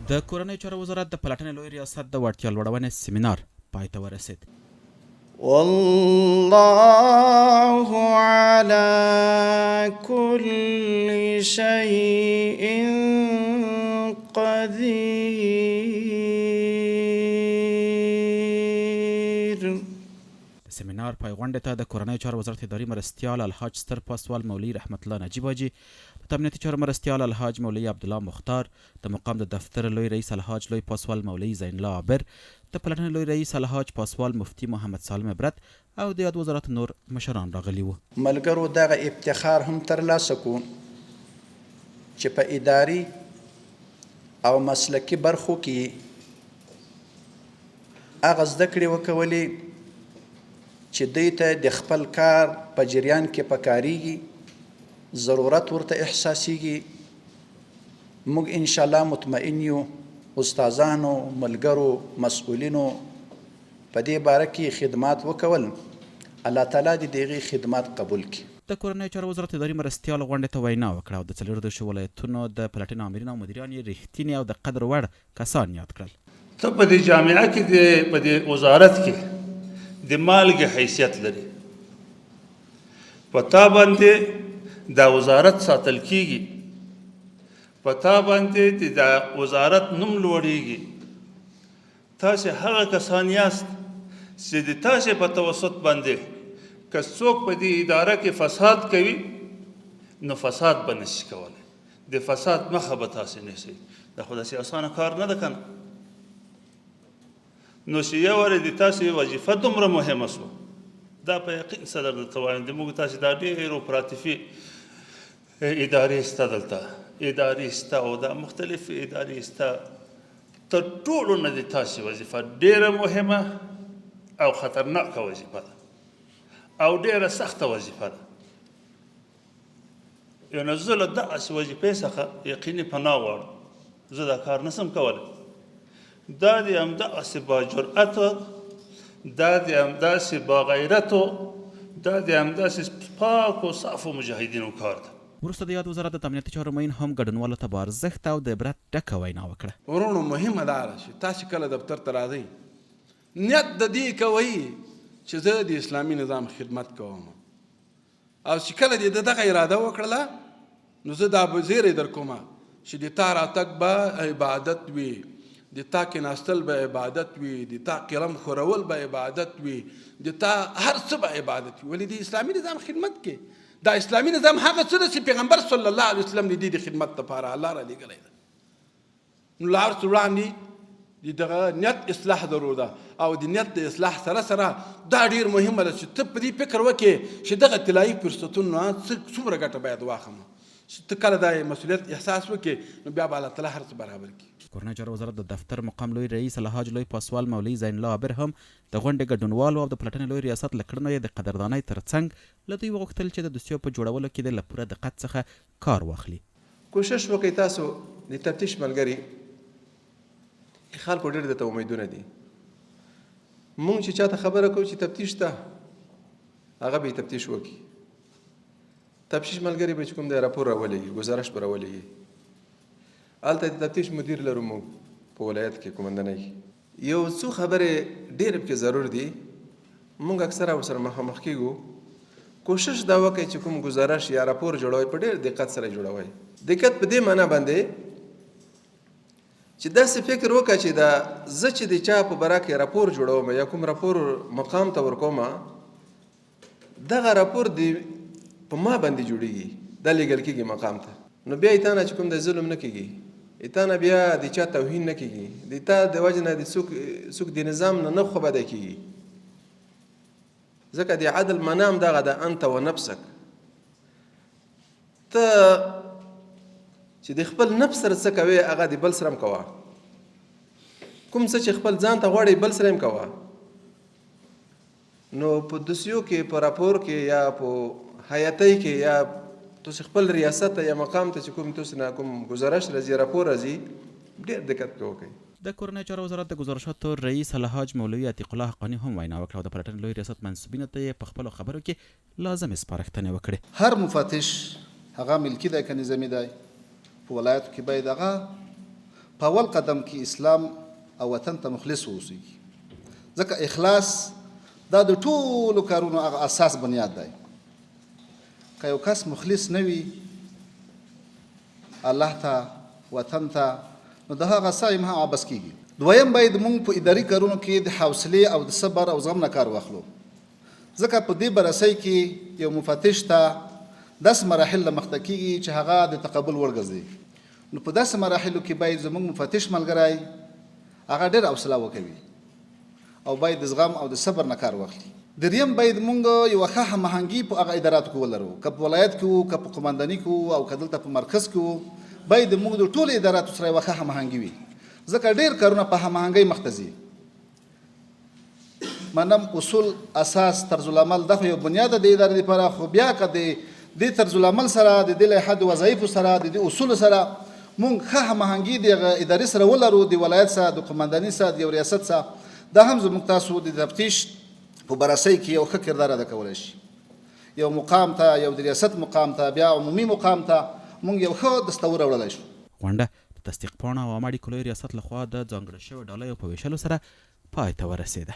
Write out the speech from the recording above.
د کورنیو چارو وزارت د پلټنې لوی ریاست د وړتیا لوړونې سیمینار پای ته ورسید. والله على كل شيء قدير. د سیمینار پای غونډې ته د کورنیو چارو وزارت اداري مرستیال الحاج ستر پاسوال مولوي رحمت الله نجیب حاجي، د امنیتي چارو مرستیال الحاج مولوي عبدالله مختار، د مقام د دفتر لوی رئیس الحاج لوی پاسوال مولوي زین الله عابر، د پلټنې لوی رئیس الحاج پاسوال مفتي محمد سالم عبرت او د یاد وزارت نور مشران راغلي وو. ملګرو دغه افتخار هم ترلاسه کړو چې په اداري او مسلکي برخو کې هغه زده کړې وکولې چې دوی ته د خپل کار په جریان کې پکارېږي، ضرورت ورته احساسېږي. موږ انشاءالله مطمئن یو استادانو، ملګرو، مسؤلینو په دې باره کې خدمات وکول. الله تعالی دې د هغې خدمات قبول کړي. د کورنیو چارو وزارت اداري مرستیال غونډې ته وینا وکړه او د 14 ولایتونو د پلټنې آمرین او مدیران یې رښتیني او د قدر وړ کسان یاد کړل. ته په دې جامعه کې په دې وزارت کې د مالګې حیثیت لري، په تا باندې دا وزارت ساتل کیږي، په تا باندې د وزارت نوم لوړیږي. تاسې هغه کسان یاست چې د تاسې په توسط باندې که څوک په دې اداره کې فساد کوي نو فساد به نشي کولی، د فساد مخه به تاسې نیسئ. دا خو داسې اسانه کار نه ده که نه؟ نو چې یو وارې د تاسې وظیفه دومره مهمه شوه، دا په یقین سره درته وایم د موږ تاسې دا ډېرو پراتفي ادارې شته دلته، ادارې شته او دا مختلف ادارې شته. تر ټولو نه د تاسې وظیفه ډېره مهمه او خطرناکه وظیفه ده او ډېره سخته وظیفه ده. یعنې زه له دغسې وظیفې څخه یقیني پناه غواړم، زه دا کار نشم کولی. دا د همدغسې باجرأتو، دا د همداسې باغیرتو، دا د همداسې پاکو صافو مجاهدینو کار ده. وروسته د یاد وزارت د امنیتي چارو معین هم ګډونوالو ته په ارزښت او د عبرت ډکه وینا وکړه. ورونو مهمه دا ده چې تاسې کله دفتر ته راځئ نیت د دې کوئ چې زه د اسلامي نظام خدمت کوم، او چې کله دې دغه اراده وکړله نو زه دا به زیری در کومه چې د تا راتګ به عبادت وي، د تا کېناستل به عبادت وي، د تا قلم خورول به عبادت وي، د تا هر څه به عبادت وي. ولې د اسلامي نظام خدمت کې دا اسلامي نظام هغه څه ده چې پیغمبر صلی الله علیه وسلم د دې د خدمت لپاره الله را لېږلی ده. نو له هر څه وړاندې د دغه نیت اصلاح ضرور ده او د نیت د اصلاح سره سره دا ډېر مهمه ده چې ته په دې فکر وکړې چې دغه طلایي فرصتونه څومره ګټه باید واخلم. چې ته کله دا مسؤلیت احساس وکړې نو بیا به الله تعالی هر څه برابر کړي. کورنیو چارو وزارت د دفتر مقام لوی رئیس الحاج لوی پاسوال مولوي زین الله عابر هم د غونډې ګډونوالو او د پلټنې لوی ریاست له کړنو یې د قدردانۍ ترڅنګ له دوی وغوښتل چې د دوسیو په جوړولو کې د له پوره دقت څخه کار واخلي. کوشش وکړئ تاسو د تفتیش ملګري خلکو ډېر درته امیدونه دي. مونږ چې چاته خبره کوو چې تفتیش ته هغه به یې تفتیش وکړي. تفتیش ملګري به چې کوم دی راپور راولېږي، ګزارش به راولېږي. هلته د تفتیش مدیر لرو موږ په ولایت کې کومندنۍ. یو څو خبرې ډېرې پکې ضرور دي، موږ اکثره ورسره مخامخ کېږو. کوشش دا وکړئ چې کوم ګزارش یا راپور جوړوئ په ډېر دقت سره جوړوئ. دقت په دې معنا باندې چې داسې فکر وکړه چې دا زه چې د چا په باره کې راپور جوړوم یا کوم راپور مقام ته ورکوم، دغه راپور د په ما باندې جوړېږي، دا لیږل کېږي مقام ته. نو بیا یې تا نه چې کوم د ظلم نه کېږي، تا نه بیا د چا توهین نه کېږي، د تا د وجې نه د څوک د نظام نه خوبده کېږي. ځکه د عدل منام دغه د انت و نفسک. ته چې د خپل نفس سره څه کوې هغه د بل سره هم کوه. کوم څه چې خپل ځان ته غواړې بل سره هم کوه. نو په دوسیو کې په راپور کې یا په حیاتۍ کې یا تاسو خپل ریاست یا مقام ته چې کوم تاسو نه کوم گزارش راځي راپور راځي ډېر دقت وکړئ. د کورنیو چارو وزارت د گزارشاتو رئیس الحاج مولوي عتیق الله حقانی هم وینا وکړه او د پلټنې لوی ریاست منصوبینو ته یې په خپلو خبرو کې لازمې سپارښتنې وکړې. هر مفتش هغه ملکي دی که نظامي دی په ولایتو کې باید هغه په اول قدم کې اسلام او وطن ته مخلص واوسئ، ځکه اخلاص دا د ټولو کارونو هغه اساس بنیاد دی. که یو کس مخلص نه وي الله ته، وطن ته، نو د هغه سعی هم عبث کېږي. دویم باید موږ په اداري کارونو کې د حوصلې او د صبر او زغم نه کار واخلو، ځکه په دې بررسۍ کې یو مفتش ته داسې مراحل له مخته کېږي چې هغه د تقبل وړ ګرځي. نو په داسې مراحلو کې باید زموږ مفتش ملګری هغه ډېر حوصله وکوي او باید د زغم او د صبر نه کار واخلي. دریم باید موږ یوه ښه هماهنګي په هغه اداراتو کې ولرو، که په ولایت کې وو، که په قمنداني کې وو، او که دلته په مرکز کې وو، باید موږ د ټولو اداراتو سره یوه ښه هماهنګي وي، ځکه ډېر کارونه په هماهنګۍ مخته ځي. منم اصول، اساس، طرز العمل دا خو یو بنیاد د ادارې لپاره، خو بیا که د دې طرز العمل سره د دې لایحه د وظایفو سره د دې اصولو سره موږ ښه هماهنګي د هغه ادارې سره ولرو، د ولایت سره، د قمنداني سره، د یو ریاست سره، دا هم زموږ تاسو د تفتیش په بررسۍ کې یو ښه کردار ادا کولی شي. یو مقام ته، یو د ریاست مقام ته، بیا عمومي مقام ته موږ یو ښه دستور راوړلی شو. غونډه د تصدیق پاڼه او عامه اړیکو لوی ریاست لخوا د ځانګړې شوې ډالیو په ویشلو سره پای ته ورسېده.